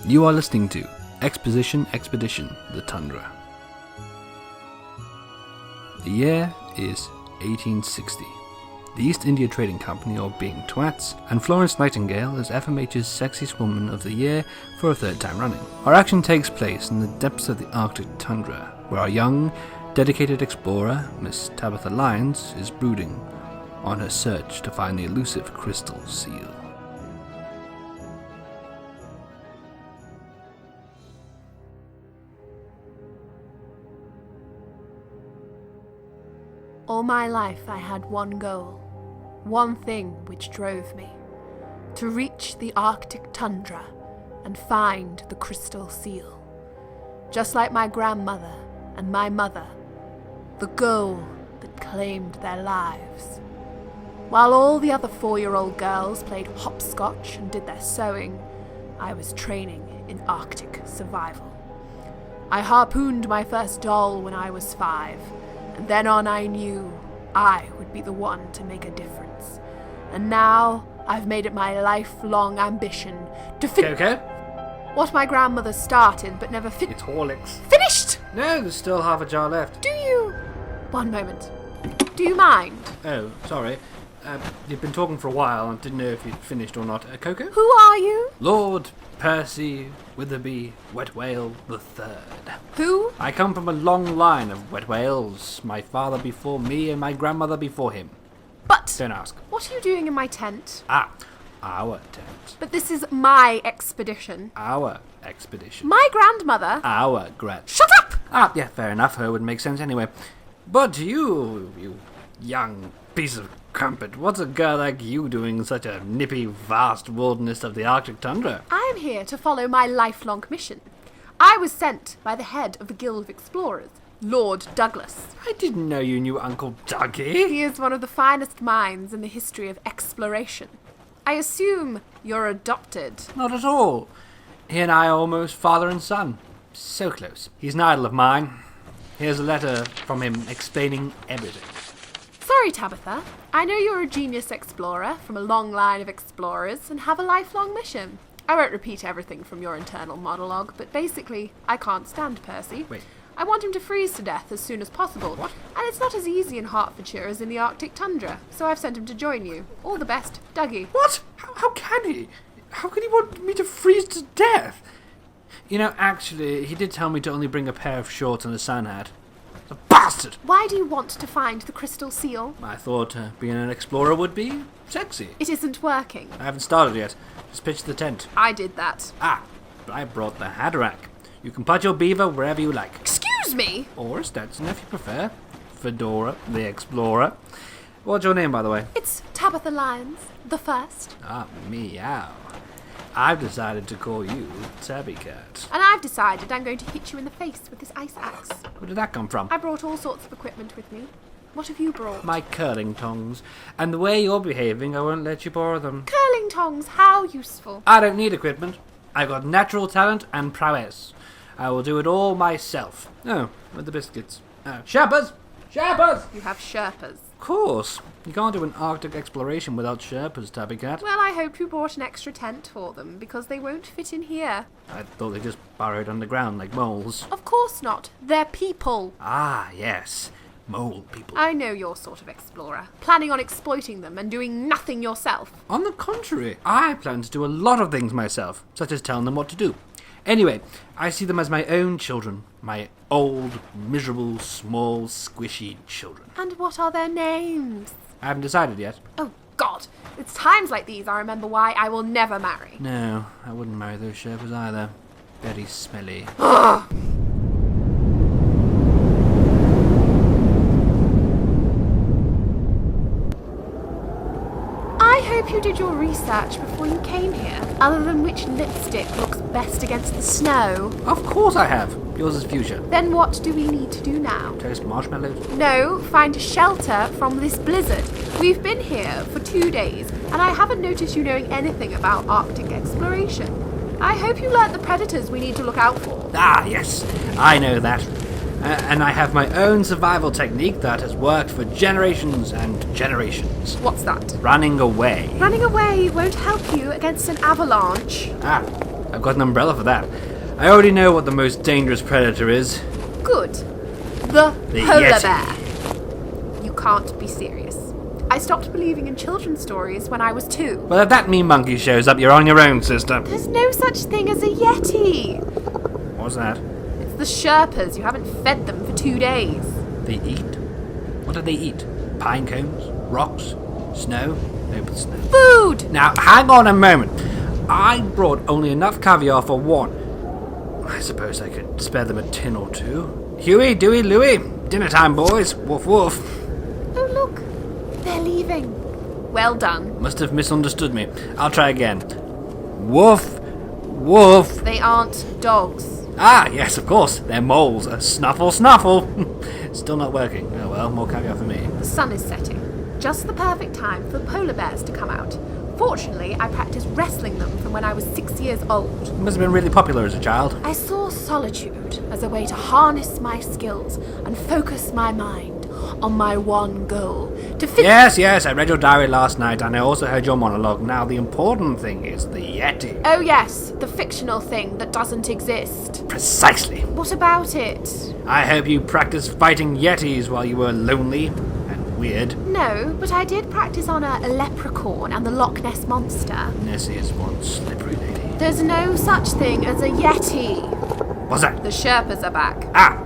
You are listening to Exposition Expedition, the Tundra. The year is 1860. The East India Trading Company are being twats, and Florence Nightingale is FMH's Sexiest Woman of the Year for a third time running. Our action takes place in the depths of the Arctic tundra, where our young, dedicated explorer, Miss Tabitha Lyons, is brooding on her search to find the elusive crystal seal. All my life I had one goal, one thing which drove me, to reach the Arctic tundra and find the crystal seal. Just like my grandmother and my mother, the goal that claimed their lives. While all the other 4-year-old girls played hopscotch and did their sewing, I was training in Arctic survival. I harpooned my first doll when I was 5, and then on I knew I would be the one to make a difference. And now I've made it my lifelong ambition to Okay. what my grandmother started but never It's Horlicks. finished! No, there's still half a jar left. Do you... One moment. Do you mind? Oh, sorry. You've been talking for a while and didn't know if you'd finished or not. Coco? Who are you? Lord Percy Witherby Wet Whale the Third. Who? I come from a long line of wet whales. My father before me and my grandmother before him. But... Don't ask. What are you doing in my tent? Our tent. But this is my expedition. Our expedition. My grandmother... Our grad. Shut up! Yeah, fair enough. Her would make sense anyway. But you young piece of crumpet, what's a girl like you doing in such a nippy, vast wilderness of the Arctic tundra? I'm here to follow my lifelong mission. I was sent by the head of the Guild of Explorers, Lord Douglas. I didn't know you knew Uncle Dougie. He is one of the finest minds in the history of exploration. I assume you're adopted. Not at all. He and I are almost father and son. So close. He's an idol of mine. Here's a letter from him explaining everything. Sorry, Tabitha. I know you're a genius explorer from a long line of explorers and have a lifelong mission. I won't repeat everything from your internal monologue, but basically, I can't stand Percy. Wait. I want him to freeze to death as soon as possible. What? And it's not as easy in Hertfordshire as in the Arctic tundra, so I've sent him to join you. All the best, Dougie. What? How can he? How can he want me to freeze to death? You know, actually, he did tell me to only bring a pair of shorts and a sun hat. The bastard! Why do you want to find the crystal seal? I thought being an explorer would be sexy. It isn't working. I haven't started yet. Just pitched the tent. I did that. But I brought the hadrack. You can put your beaver wherever you like. Excuse me? Or Stetson if you prefer. Fedora, the explorer. What's your name, by the way? It's Tabitha Lyons, the first. Meow. I've decided to call you Tabby Cat. And I've decided I'm going to hit you in the face with this ice axe. Where did that come from? I brought all sorts of equipment with me. What have you brought? My curling tongs. And the way you're behaving, I won't let you borrow them. Curling tongs, how useful. I don't need equipment. I got natural talent and prowess. I will do it all myself. Oh, with the biscuits. Sherpas! Sherpas! You have Sherpas. Of course. You can't do an Arctic exploration without Sherpas, Tabby Cat. Well, I hope you brought an extra tent for them, because they won't fit in here. I thought they just burrowed underground like moles. Of course not. They're people. Yes. Mole people. I know your sort of explorer. Planning on exploiting them and doing nothing yourself. On the contrary, I plan to do a lot of things myself, such as telling them what to do. Anyway, I see them as my own children. My old, miserable, small, squishy children. And what are their names? I haven't decided yet. Oh, God. It's times like these I remember why I will never marry. No, I wouldn't marry those Sherpas either. Very smelly. I hope you did your research before you came here, other than which lipstick looks best against the snow. Of course I have. Yours is fuchsia. Then what do we need to do now? Toast marshmallows. No, find a shelter from this blizzard. We've been here for 2 days, and I haven't noticed you knowing anything about Arctic exploration. I hope you learnt the predators we need to look out for. Yes. I know that. And I have my own survival technique that has worked for generations and generations. What's that? Running away. Running away won't help you against an avalanche. I've got an umbrella for that. I already know what the most dangerous predator is. Good. The polar Yeti. bear. You can't be serious. I stopped believing in children's stories when I was 2. Well, if that mean monkey shows up, you're on your own, sister. There's no such thing as a yeti. What's that? It's the Sherpas. You haven't fed them for 2 days. They eat? What do they eat? Pine cones? Rocks? Snow? No, but snow. Food! Now, hang on a moment. I brought only enough caviar for one. I suppose I could spare them a tin or two. Huey, Dewey, Louie. Dinner time, boys. Woof, woof. Oh, look. They're leaving. Well done. Must have misunderstood me. I'll try again. Woof, woof. They aren't dogs. Ah, yes, of course. They're moles. Snuffle, snuffle. Still not working. Oh well, more caviar for me. The sun is setting. Just the perfect time for polar bears to come out. Fortunately, I practiced wrestling them from when I was 6 years old. You must have been really popular as a child. I saw solitude as a way to harness my skills and focus my mind on my one goal. Yes, I read your diary last night and I also heard your monologue. Now, the important thing is the Yeti. Oh yes, the fictional thing that doesn't exist. Precisely. What about it? I hope you practiced fighting Yetis while you were lonely and weird. No, but I did practice on a leprechaun and the Loch Ness Monster. Nessie is one slippery lady. There's no such thing as a Yeti. What's that? The Sherpas are back. Ah!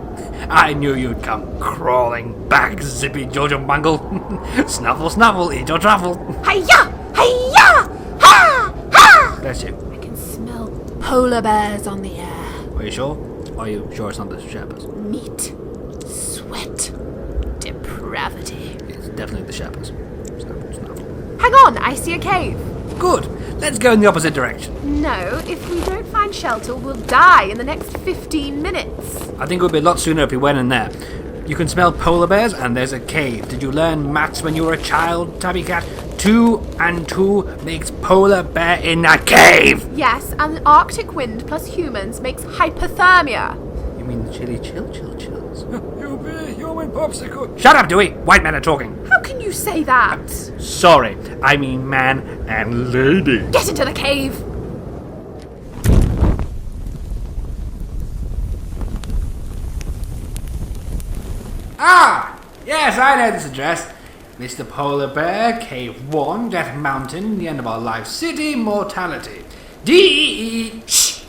I knew you'd come crawling back, zippy Georgia bungle. Snuffle, snuffle, eat your truffle. Hiya! Hiya! Ha! Ha! Bless you. I can smell polar bears on the air. Are you sure? Are you sure it's not the Sherpas? Meat, sweat, depravity. It's definitely the Sherpas. Snuffle, snuffle. Hang on, I see a cave. Good. Let's go in the opposite direction. No, if we don't find shelter, we'll die in the next 15 minutes. I think it would be a lot sooner if we went in there. You can smell polar bears and there's a cave. Did you learn maths when you were a child, Tabby Cat? 2 and 2 makes polar bear in a cave. Yes, and the Arctic wind plus humans makes hypothermia. You mean the chilly chills? You be human popsicle. Shut up, Dewey. White men are talking. How can you say that? Sorry, I mean man and lady. Get into the cave. Ah! Yes, I know this address. Mr. Polar Bear, Cave 1, Death Mountain, the end of our life, city, mortality. D-E-E. Shh!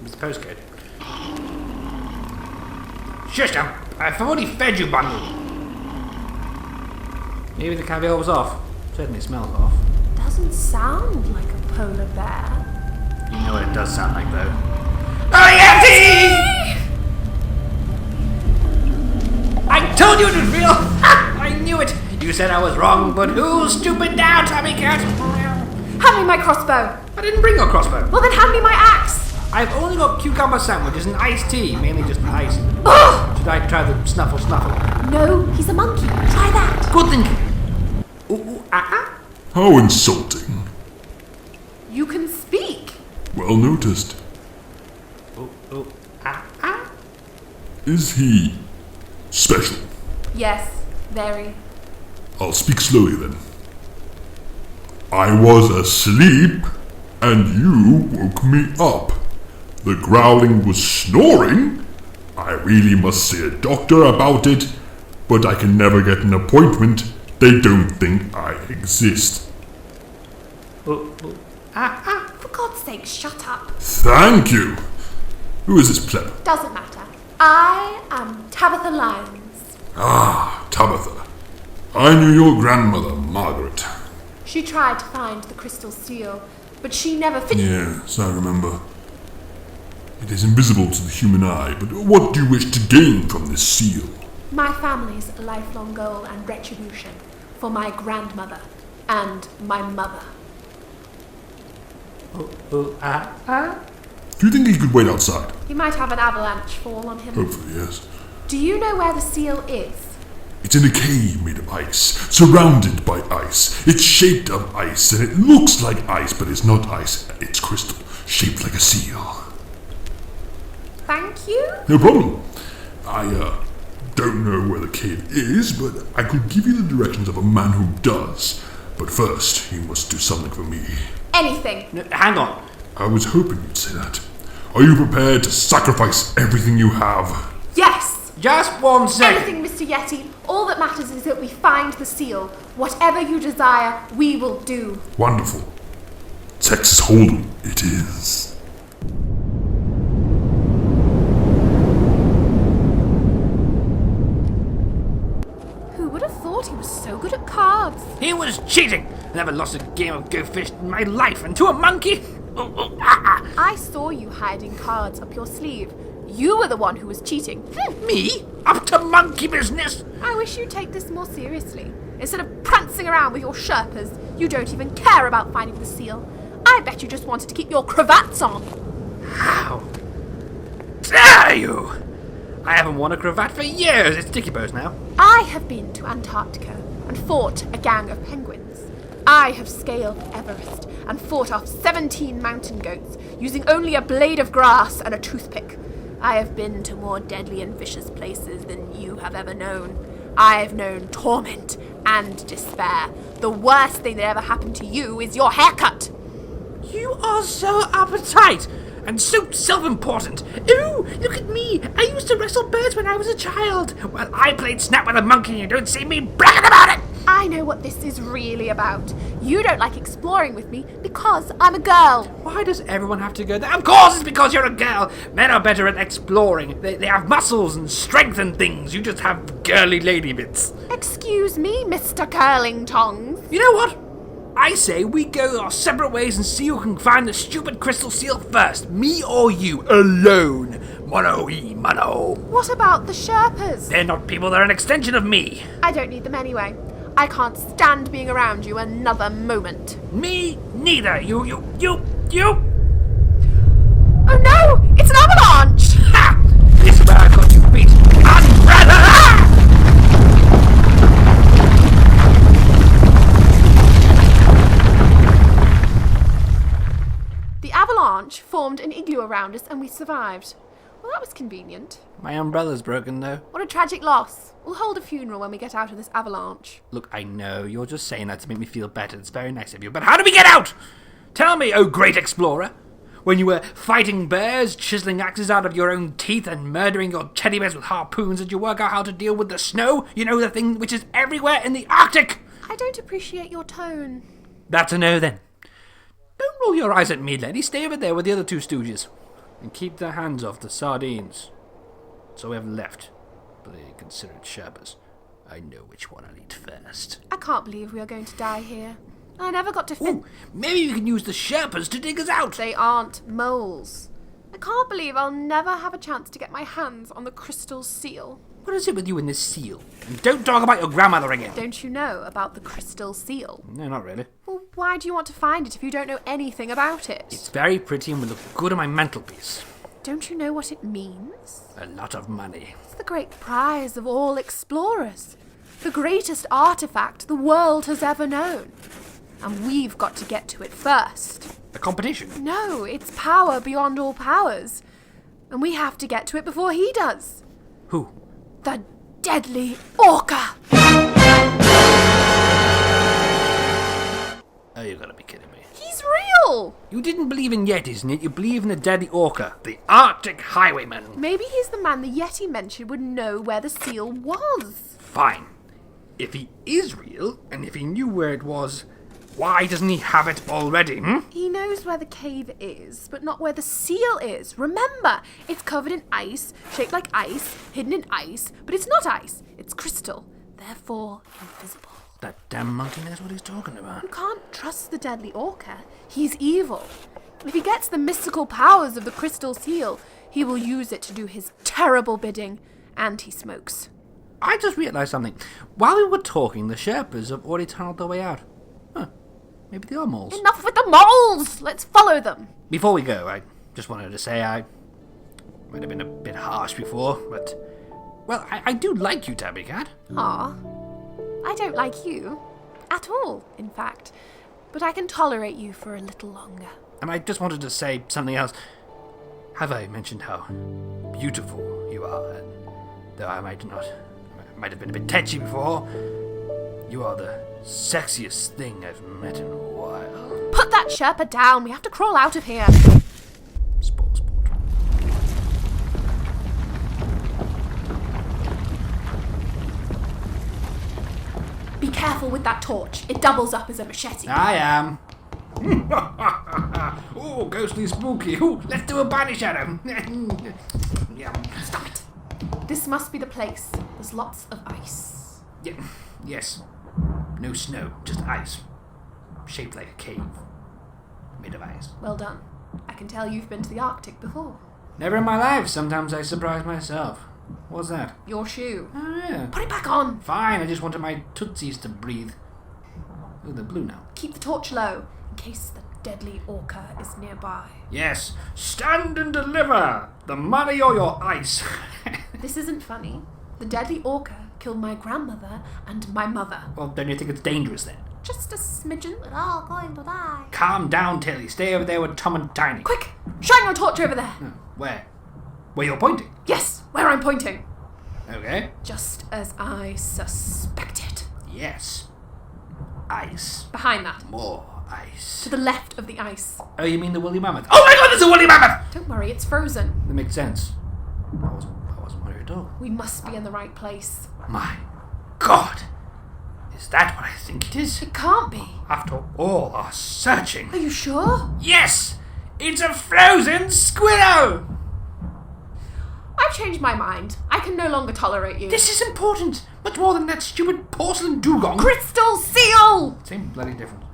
What's the postcode? Shush, I've already fed you, bundle. Maybe the caviar was off. Certainly smells off. Doesn't sound like a polar bear. You know what it does sound like, though. Oh, Yeti! I told you it was real! I knew it! You said I was wrong, but who's stupid now, Tabby Cat? Hand me my crossbow. I didn't bring your crossbow. Well then hand me my axe. I've only got cucumber sandwiches and iced tea, mainly just ice. Ugh! Should I try the snuffle? No, he's a monkey. Try that. Good thinking. Ooh, ah. How insulting. You can speak. Well noticed. Ooh, ah. Is he special? Yes, very. I'll speak slowly then. I was asleep, and you woke me up. The growling was snoring. I really must see a doctor about it, but I can never get an appointment. They don't think I exist. For God's sake, shut up. Thank you. Who is this pleb? Doesn't matter. I am Tabitha Lyons. Ah, Tabitha. I knew your grandmother, Margaret. She tried to find the crystal seal, but she never Yes, I remember. It is invisible to the human eye, but what do you wish to gain from this seal? My family's lifelong goal and retribution for my grandmother and my mother. Do you think he could wait outside? He might have an avalanche fall on him. Hopefully, yes. Do you know where the seal is? It's in a cave made of ice, surrounded by ice. It's shaped of ice, and it looks like ice, but it's not ice. It's crystal, shaped like a seal. Thank you. No problem. I don't know where the cave is, but I could give you the directions of a man who does. But first, you must do something for me. Anything. Hang on. I was hoping you'd say that. Are you prepared to sacrifice everything you have? Yes! Just 1 second. Anything, Mr. Yeti. All that matters is that we find the seal. Whatever you desire, we will do. Wonderful. Texas Hold'em it is. Who would have thought he was so good at cards? He was cheating. I never lost a game of Go Fish in my life, and to a monkey. I saw you hiding cards up your sleeve. You were the one who was cheating. Me? Up to monkey business? I wish you'd take this more seriously. Instead of prancing around with your Sherpas, you don't even care about finding the seal. I bet you just wanted to keep your cravats on. How dare you? I haven't worn a cravat for years. It's Dicky Bows now. I have been to Antarctica and fought a gang of penguins. I have scaled Everest and fought off 17 mountain goats using only a blade of grass and a toothpick. I have been to more deadly and vicious places than you have ever known. I've known torment and despair. The worst thing that ever happened to you is your haircut. You are so uptight and so self-important. Ooh, look at me. I used to wrestle birds when I was a child. Well, I played snap with a monkey and you don't see me bragging about it. I know what this is really about. You don't like exploring with me because I'm a girl. Why does everyone have to go there? Of course it's because you're a girl. Men are better at exploring. They have muscles and strength and things. You just have girly lady bits. Excuse me, Mr. Curling Tongs. You know what? I say we go our separate ways and see who can find the stupid crystal seal first. Me or you, alone. Mono. What about the Sherpas? They're not people, they're an extension of me. I don't need them anyway. I can't stand being around you another moment. Me neither. You. Oh no! It's an avalanche! Ha! This is where I got you beat. Umbrella! The avalanche formed an igloo around us and we survived. Well, that was convenient. My umbrella's broken though. What a tragic loss. We'll hold a funeral when we get out of this avalanche. Look, I know, you're just saying that to make me feel better. It's very nice of you. But how do we get out? Tell me, oh great explorer. When you were fighting bears, chiseling axes out of your own teeth, and murdering your teddy bears with harpoons, did you work out how to deal with the snow? You know, the thing which is everywhere in the Arctic? I don't appreciate your tone. That's a no then. Don't roll your eyes at me, Lenny. Stay over there with the other two stooges. And keep their hands off the sardines. So we have left. Bloody considerate Sherpas. I know which one I'll eat first. I can't believe we are going to die here. I never got to Ooh, maybe we can use the Sherpas to dig us out. They aren't moles. I can't believe I'll never have a chance to get my hands on the crystal seal. What is it with you and this seal? And don't talk about your grandmother again. Don't you know about the crystal seal? No, not really. Well, why do you want to find it if you don't know anything about it? It's very pretty and will look good on my mantelpiece. Don't you know what it means? A lot of money. It's the great prize of all explorers. The greatest artifact the world has ever known. And we've got to get to it first. A competition? No, it's power beyond all powers. And we have to get to it before he does. Who? The deadly orca! Oh, you gotta be kidding me. He's real! You didn't believe in Yetis, and yet you believe in the deadly orca, the Arctic highwayman. Maybe he's the man the Yeti mentioned would know where the seal was. Fine. If he is real, and if he knew where it was, why doesn't he have it already, He knows where the cave is, but not where the seal is. Remember, it's covered in ice, shaped like ice, hidden in ice, but it's not ice, it's crystal, therefore invisible. That damn monkey knows what he's talking about. You can't trust the deadly orca. He's evil. If he gets the mystical powers of the crystal seal, he will use it to do his terrible bidding, and he smokes. I just realised something. While we were talking, the Sherpas have already tunneled their way out. Huh. Maybe they are moles. Enough with the moles! Let's follow them. Before we go, I just wanted to say I might have been a bit harsh before, but... Well, I do like you, Tabby Cat. Ah, I don't like you. At all, in fact. But I can tolerate you for a little longer. And I just wanted to say something else. Have I mentioned how beautiful you are? And though I might have been a bit tetchy before, you are the sexiest thing I've met in a while. Put that that Sherpa down. We have to crawl out of here. Sport. Be careful with that torch. It doubles up as a machete. I am. Oh, ghostly spooky. Ooh, let's do a banish at him. Stop it. This must be the place. There's lots of ice. Yeah, yes. No snow, just ice. Shaped like a cave. Made of ice. Well done. I can tell you've been to the Arctic before. Never in my life. Sometimes I surprise myself. What's that? Your shoe. Oh, yeah. Put it back on. Fine, I just wanted my tootsies to breathe. Oh, they're blue now. Keep the torch low, in case the deadly orca is nearby. Yes, stand and deliver! The money or your ice. This isn't funny. The deadly orca killed my grandmother and my mother. Well, don't you think it's dangerous then? Just a smidgen. We're all going to die. Calm down, Tilly. Stay over there with Tom and Tiny. Quick! Shine your torch over there. Oh, where? Where you're pointing? Yes, where I'm pointing. Okay. Just as I suspected. Yes. Ice. Behind that. More ice. To the left of the ice. Oh, you mean the woolly mammoth? Oh my god, there's a woolly mammoth! Don't worry, it's frozen. That makes sense. I wasn't worried at all. We must be in the right place. My god! Is that what I think it is? It can't be. After all our searching. Are you sure? Yes! It's a frozen squirrel! I've changed my mind. I can no longer tolerate you. This is important! Much more than that stupid porcelain dugong. Crystal seal! Same bloody difference.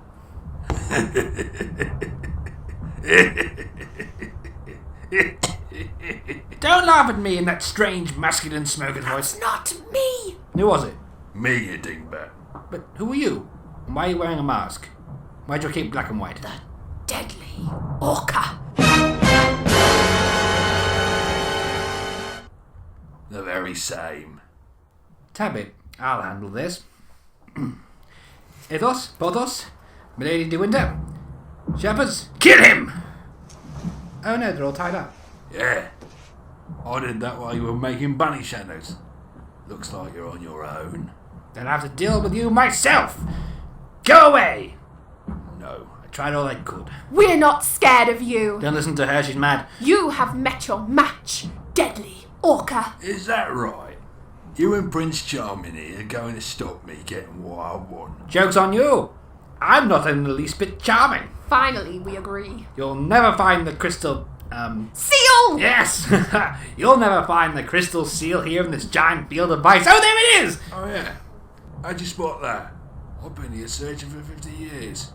Don't laugh at me in that strange masculine smoking voice. It's not me. Who was it? Me, you dingbat. But who are you? And why are you wearing a mask? Why'd you keep black and white? The deadly orca. The very same. Tabby, I'll handle this. Ethos, Pothos, Milady de Winter, Shepherds, kill him! Oh no, they're all tied up. Yeah. I did that while you were making bunny shadows. Looks like you're on your own. Then I have to deal with you myself! Go away! No, I tried all I could. We're not scared of you. Don't listen to her, she's mad. You have met your match, deadly orca. Is that right? You and Prince Charming here are going to stop me getting what I want. Joke's on you! I'm not in the least bit charming. Finally, we agree. You'll never find the crystal, Seal! Yes! You'll never find the crystal seal here in this giant field of ice. Oh, there it is! Oh yeah? How'd you spot that? I've been here searching for 50 years.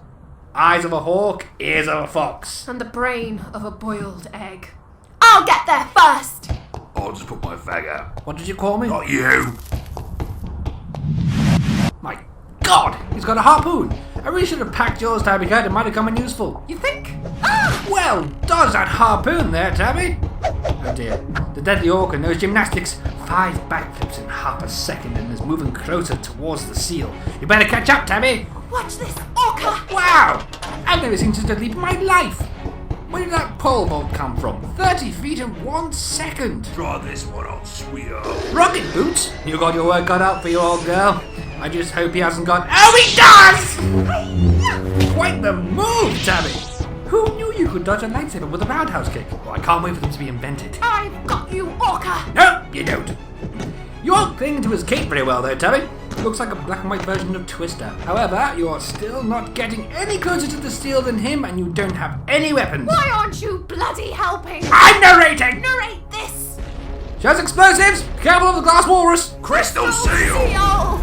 Eyes of a hawk, ears of a fox. And the brain of a boiled egg. I'll get there first! I'll just put my fag out. What did you call me? Not you! My God! He's got a harpoon! I really should have packed yours, Tabby Cat. It might have come in useful. You think? Ah! Well, does that harpoon there, Tabby? Oh dear. The deadly orca knows gymnastics. 5 backflips in half a second and is moving closer towards the seal. You better catch up, Tabby! Watch this orca! Wow! I've never seen such a leap in my life! Where did that pole vault come from? 30 feet in 1 second! Try this one on, sweetheart. Rocket boots? You got your work cut out for you, old girl. I just hope he hasn't got... Oh, he does! Quite the move, Tabby! Who knew you could dodge a lightsaber with a roundhouse kick? Well, I can't wait for them to be invented. I've got you, orca! No, you don't. You aren't clinging to his cape very well, though, Tabby. Looks like a black and white version of Twister. However, you're still not getting any closer to the steel than him, and you don't have any weapons. Why aren't you bloody helping? I'm narrating! Narrate this! Shows explosives! Careful of the glass walrus! Crystal seal!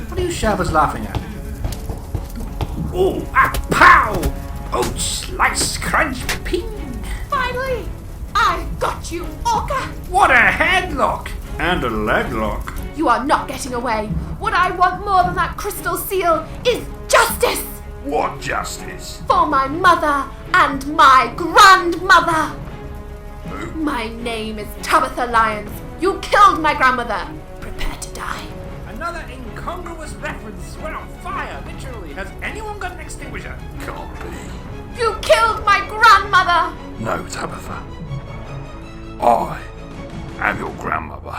What are you Sherpas laughing at? Oh, ah, pow! Oh, slice, crunch, ping! Finally! I've got you, orca! What a headlock! And a leg lock. You are not getting away. What I want more than that crystal seal is justice! What justice? For my mother and my grandmother! Who? My name is Tabitha Lyons. You killed my grandmother. Prepare to die. Another incongruous reference. We're on fire, literally. Has anyone got an extinguisher? Can't be. You killed my grandmother! No, Tabitha. I am your grandmother.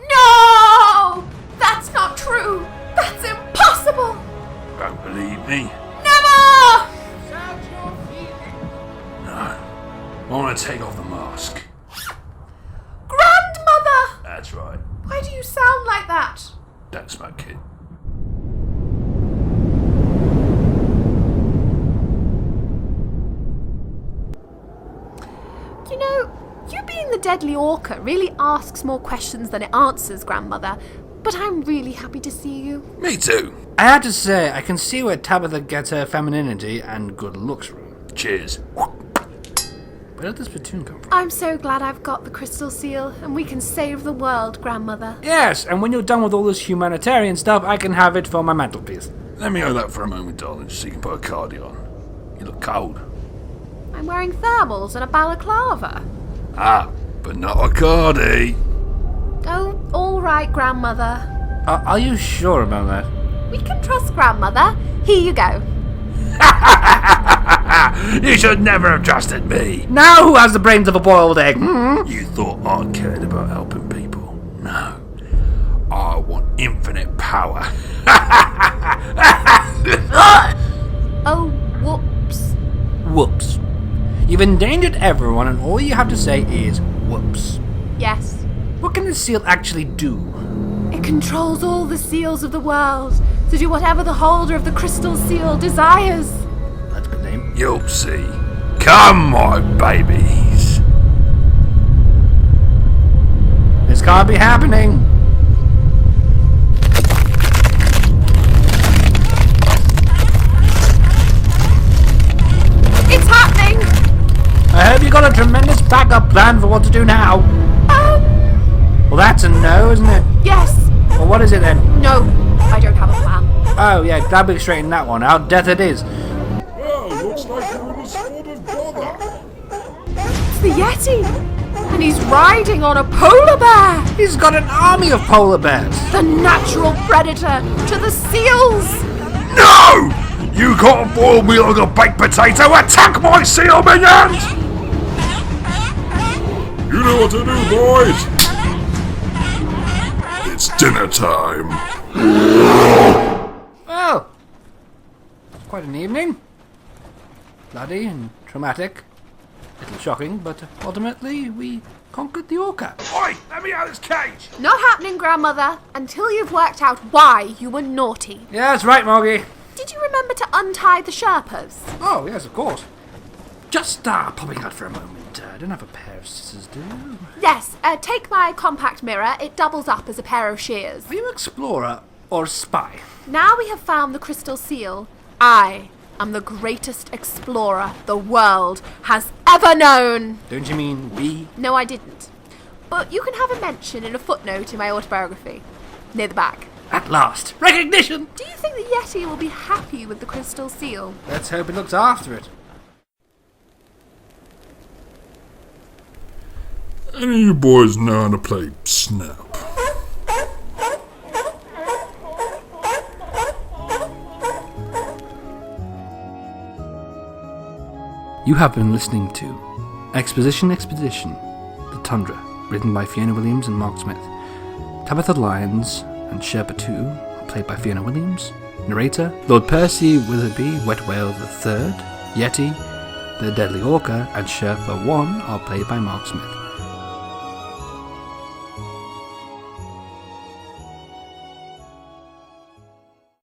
No! That's not true! That's impossible! Don't believe me? Never! I want to take off the mask. Grandmother! That's right. Why do you sound like that? Don't smoke, kid. You know, you being the deadly orca really asks more questions than it answers, Grandmother. But I'm really happy to see you. Me too. I had to say, I can see where Tabitha gets her femininity and good looks from. Cheers. Where did this platoon come from? I'm so glad I've got the crystal seal, and we can save the world, Grandmother. Yes, and when you're done with all this humanitarian stuff, I can have it for my mantelpiece. Let me hold that for a moment, darling, so you can put a cardi on. You look cold. I'm wearing thermals and a balaclava. Ah, but not a cardi. Oh, all right, Grandmother. Are you sure about that? We can trust Grandmother. Here you go. You should never have trusted me. Now who has the brains of a boiled egg? You thought I cared about helping people. No. I want infinite power. Oh, whoops. Whoops. You've endangered everyone and all you have to say is whoops. Yes. What can this seal actually do? It controls all the seals of the world to do whatever the holder of the crystal seal desires. That's a good name. You'll see. Come, my babies. This can't be happening. It's happening! I hope you got a tremendous backup plan for what to do now. Well, that's a no, isn't it? Yes. Well, what is it then? No, I don't have a plan. Oh, yeah, glad we straightened that one out. Death it is. Well, looks like you're in a spot of bother. It's the Yeti! And he's riding on a polar bear! He's got an army of polar bears. The natural predator to the seals! No! You can't boil me like a baked potato! Attack my seal minions! You know what to do, boys! It's dinner time! Well, quite an evening. Bloody and traumatic. A little shocking, but ultimately we conquered the orca. Oi! Let me out of this cage! Not happening, Grandmother, until you've worked out why you were naughty. Yeah, that's right, Moggy. Did you remember to untie the Sherpas? Oh, yes, of course. Just popping out for a moment. I don't have a pair of scissors, do you? Yes, take my compact mirror. It doubles up as a pair of shears. Are you an explorer or a spy? Now we have found the crystal seal, I am the greatest explorer the world has ever known. Don't you mean we? No, I didn't. But you can have a mention in a footnote in my autobiography, near the back. At last. Recognition! Do you think the Yeti will be happy with the crystal seal? Let's hope it looks after it. Any of you boys know how to play Snap? You have been listening to Exposition Expedition, The Tundra, written by Fiona Williams and Mark Smith. Tabitha Lyons and Sherpa 2 are played by Fiona Williams. Narrator, Lord Percy Witherby, Wet Whale III, Yeti, The Deadly Orca, and Sherpa 1 are played by Mark Smith.